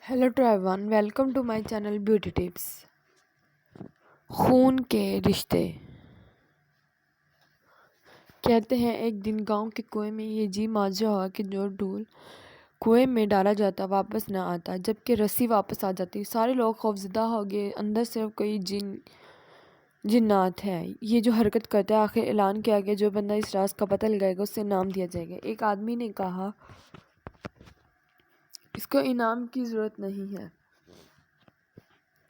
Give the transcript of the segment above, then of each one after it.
Hello to everyone, welcome to my channel beauty tips. खून के रिश्ते। कहते हैं एक दिन गांव के कुएं में ये जी माजरा हुआ कि जो ढोल कुएं में डाला जाता वापस न आता, जबकि रस्सी वापस आ जाती। सारे लोग खौफजदा हो गए, अंदर सिर्फ कोई जिन्नात है ये जो हरकत करता है। आखिर ऐलान किया गया, जो बंदा इस राज का पता लगाएगा उससे इनाम दिया जाएगा। एक आदमी ने कहा, इसको इनाम की ज़रूरत नहीं है,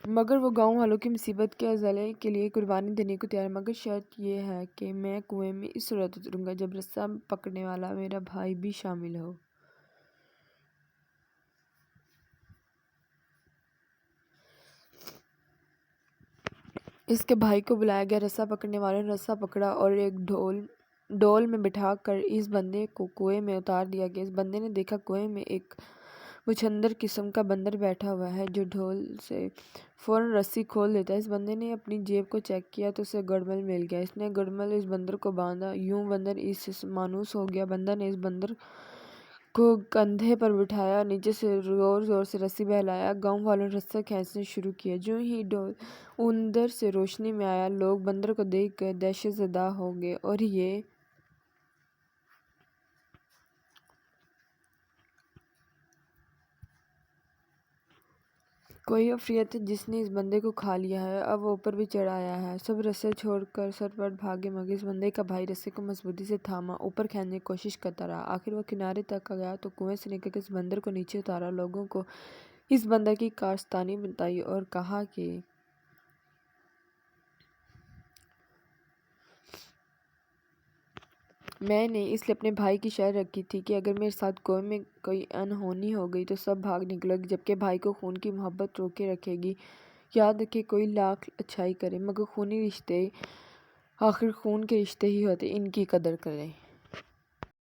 मगर वो गांव वालों की मुसीबत के अज़ले के लिए कुर्बानी देने को तैयार। मगर शर्त यह है कि मैं कुएं में इस सूरत उतरूंगा जब रस्सा पकड़ने वाला मेरा भाई भी शामिल हो। इसके भाई को बुलाया गया। रस्सा पकड़ने वाले ने रस्सा पकड़ा और एक डोल में बिठा कर इस बंदे को कुएं में उतार दिया गया। इस बंदे ने देखा कुएं में एक मुछंदर किस्म का बंदर बैठा हुआ है जो ढोल से फौरन रस्सी खोल देता है। इस बंदे ने अपनी जेब को चेक किया तो उसे गड़मल मिल गया। इसने गड़मल इस बंदर को बांधा, यूं बंदर इससे मानूस हो गया। बंदर ने इस बंदर को कंधे पर बिठाया, नीचे से जोर जोर से रस्सी बहलाया। गांव वालों ने रस्सा खींचना शुरू किया। जो ही ढोल अंदर से रोशनी में आया, लोग बंदर को देख कर दहशतज़दा हो गए और ये कोई अफरियत है जिसने इस बंदे को खा लिया है, अब वो ऊपर भी चढ़ आया है। सब रस्से छोड़कर सरपट भागे, मगर इस बंदे का भाई रस्से को मजबूती से थामा, ऊपर खींचने की कोशिश करता रहा। आखिर वो किनारे तक गया तो कुएं से निकलकर इस बंदर को नीचे उतारा। लोगों को इस बंदर की कारस्तानी बताई और कहा कि मैंने इसलिए अपने भाई की शर्त रखी थी कि अगर मेरे साथ कुएं में कोई अनहोनी हो गई तो सब भाग निकलोगे, जबकि भाई को खून की मोहब्बत रोके रखेगी। याद रखे, कोई लाख अच्छाई करे, मगर खूनी रिश्ते आखिर खून के रिश्ते ही होते, इनकी कदर करें।